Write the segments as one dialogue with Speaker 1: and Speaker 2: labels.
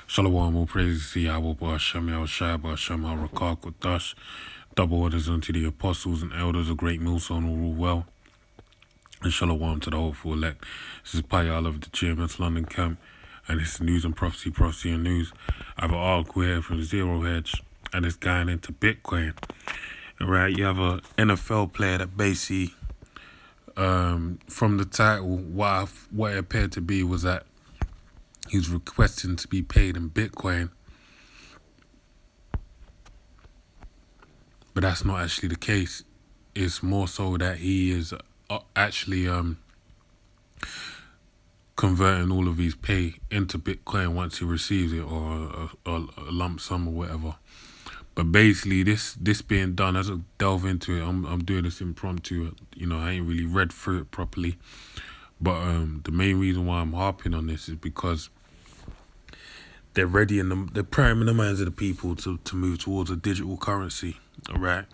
Speaker 1: Shalom, all praises to Yahweh, Hashem, Shai, Hashem, Rakak, Dash. Double orders unto the apostles and elders, a great millstone will rule well. And shalom to the hopeful elect. This is Payal of the GMS London camp, and this is news and prophecy, prophecy and news. I have an article here from Zero Hedge, and it's going into Bitcoin. Alright, you have a NFL player that basically, from the title, what it appeared to be was that he's requesting to be paid in Bitcoin, but that's not actually the case. It's more so that he is actually converting all of his pay into Bitcoin once he receives it, or a lump sum or whatever. But basically, this being done, as I delve into it, I'm doing this impromptu. I ain't really read through it properly. But the main reason why I'm harping on this is because they're ready and they're priming the minds of the people to move towards a digital currency. All right.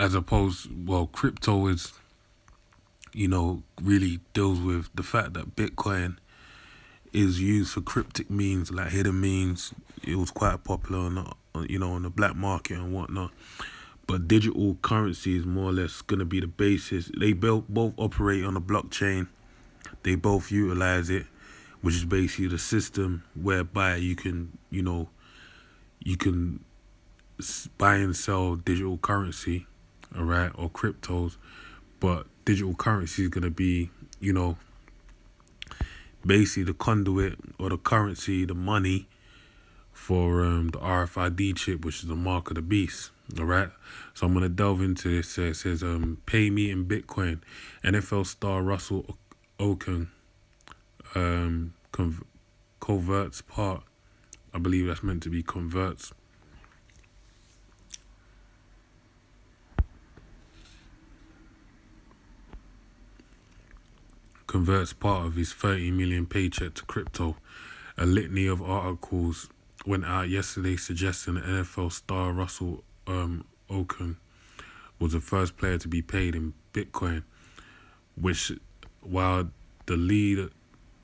Speaker 1: As opposed, crypto is, really deals with the fact that Bitcoin is used for cryptic means, like hidden means. It was quite popular on the black market and whatnot. But digital currency is more or less going to be the basis. They both operate on a blockchain. They both utilize it, which is basically the system whereby you can buy and sell digital currency, all right, or cryptos. But digital currency is going to be, basically the conduit or the currency, the money for the RFID chip, which is the mark of the beast. All right. So I'm going to delve into this. It says, pay me in Bitcoin. NFL star Russell Okung converts part. I believe that's meant to be converts. Converts part of his 30 million paycheck to crypto. A litany of articles went out yesterday suggesting that NFL star Russell Okung was the first player to be paid in Bitcoin, which, while the lead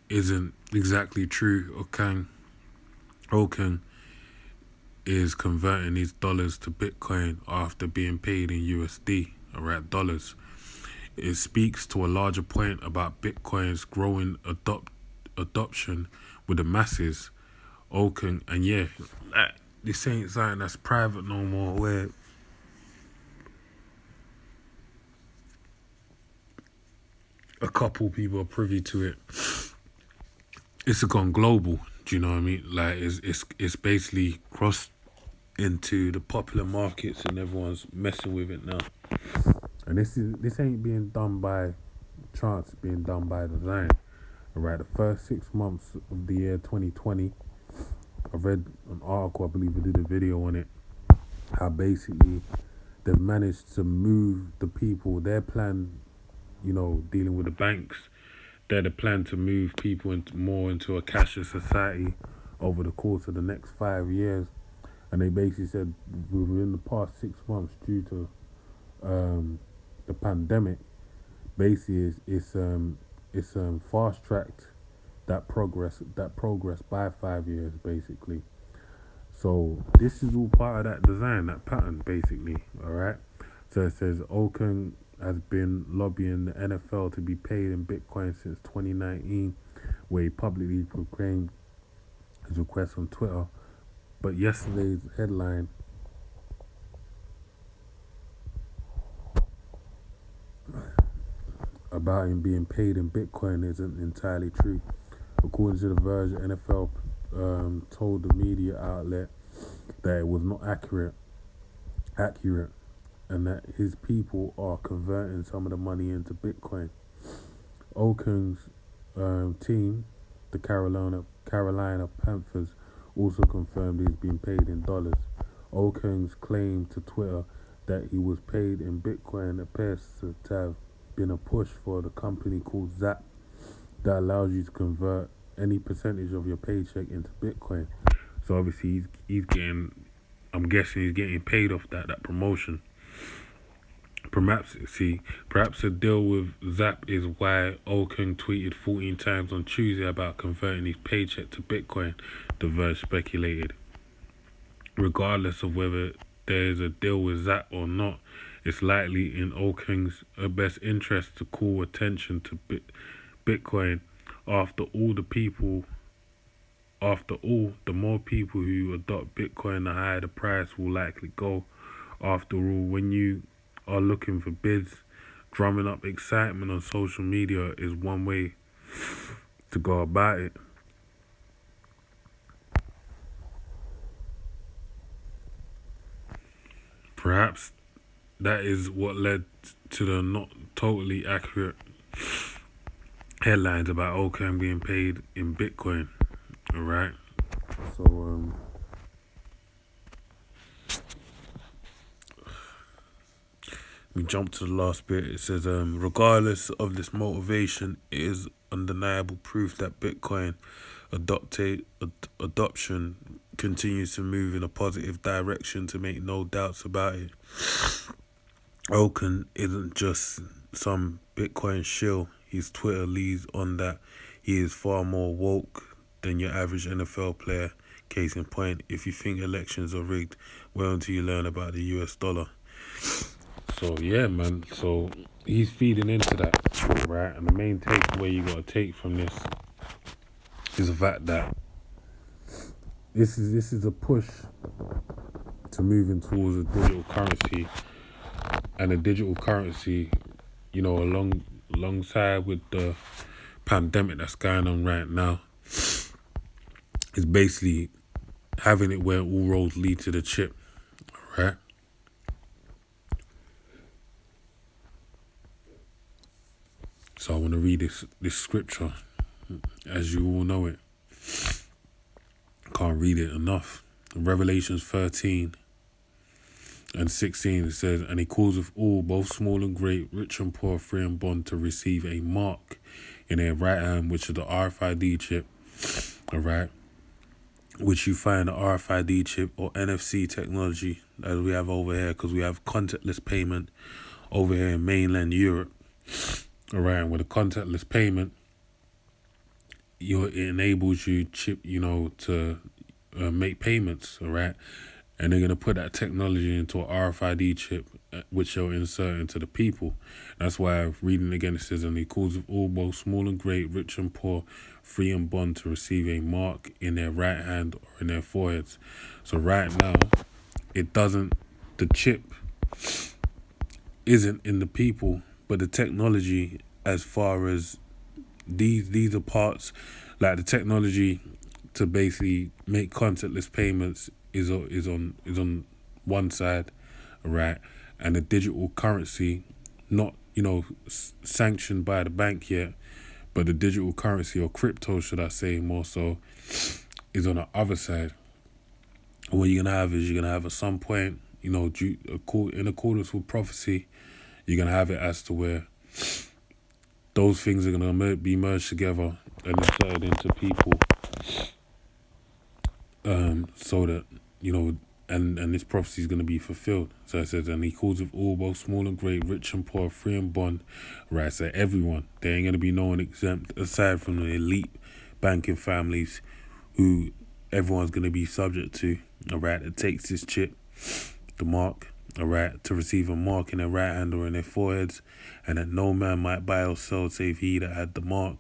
Speaker 1: isn't exactly true, Okung is converting his dollars to Bitcoin after being paid in USD, alright, dollars. It speaks to a larger point about Bitcoin's growing adoption with the masses. Okung, and this ain't something that's private no more, where a couple people are privy to it. It's gone global. Do you know what I mean? Like it's basically crossed into the popular markets, and everyone's messing with it now. And this ain't being done by chance. It's being done by design. Alright, the first 6 months of the year 2020, I read an article, I believe I did a video on it, how basically they've managed to move the people. Their plan, dealing with the banks, they're the plan to move people more into a cashless society over the course of the next 5 years. And they basically said within the past 6 months, due to the pandemic, basically it's fast tracked that progress by 5 years, basically. So this is all part of that design, that pattern, basically. All right. So it says Okung has been lobbying the NFL to be paid in Bitcoin since 2019, where he publicly proclaimed his request on Twitter. But yesterday's headline about him being paid in Bitcoin isn't entirely true. According to The Verge, NFL told the media outlet that it was not accurate, and that his people are converting some of the money into Bitcoin. Okung's team, the Carolina Panthers, also confirmed he's been paid in dollars. Okung's claim to Twitter that he was paid in Bitcoin appears to have been a push for the company called Zap that allows you to convert any percentage of your paycheck into Bitcoin. So obviously he's getting, I'm guessing he's getting paid off that promotion. Perhaps a deal with Zap is why Okung tweeted 14 times on Tuesday about converting his paycheck to Bitcoin, The Verge speculated. Regardless of whether there is a deal with Zap or not, it's likely in Okung's best interest to call attention to Bitcoin. After all, the more people who adopt Bitcoin, the higher the price will likely go. After all, when you are looking for bids, drumming up excitement on social media is one way to go about it. Perhaps that is what led to the not totally accurate headlines about Okung being paid in Bitcoin. Alright? So, we jump to the last bit. It says, regardless of this motivation, it is undeniable proof that Bitcoin adoption continues to move in a positive direction, to make no doubts about it. Okun isn't just some Bitcoin shill. His Twitter leads on that he is far more woke than your average NFL player. Case in point, if you think elections are rigged, wait until you learn about the US dollar. So yeah, man. So he's feeding into that, right? And the main takeaway you gotta take from this is the fact that this is a push to moving towards a digital currency, and a digital currency, alongside with the pandemic that's going on right now, is basically having it where all roads lead to the chip, right? So I want to read this scripture, as you all know it. Can't read it enough. In Revelations 13 and 16, it says, and he calls of all, both small and great, rich and poor, free and bond, to receive a mark in their right hand, which is the RFID chip, all right? Which you find the RFID chip or NFC technology as we have over here, because we have contactless payment over here in mainland Europe. All right, and with a contactless payment, it enables you to make payments. All right, and they're gonna put that technology into an RFID chip, which they'll insert into the people. That's why reading again, it says, and he calls of all, both small and great, rich and poor, free and bond, to receive a mark in their right hand or in their foreheads. So right now, the chip isn't in the people, but the technology, as far as these are parts, like the technology to basically make contactless payments is on one side, right? And the digital currency, not sanctioned by the bank yet, but the digital currency, or crypto should I say more so, is on the other side. And what you're gonna have at some point, in accordance with prophecy, you're gonna have it as to where those things are gonna be merged together and inserted into people, so that and this prophecy is going to be fulfilled. So it says, and he calls of all, both small and great, rich and poor, free and bond, right? So everyone, there ain't going to be no one exempt, aside from the elite banking families who everyone's going to be subject to, all right? It takes this chip, the mark, all right, to receive a mark in their right hand or in their foreheads, and that no man might buy or sell save he that had the mark.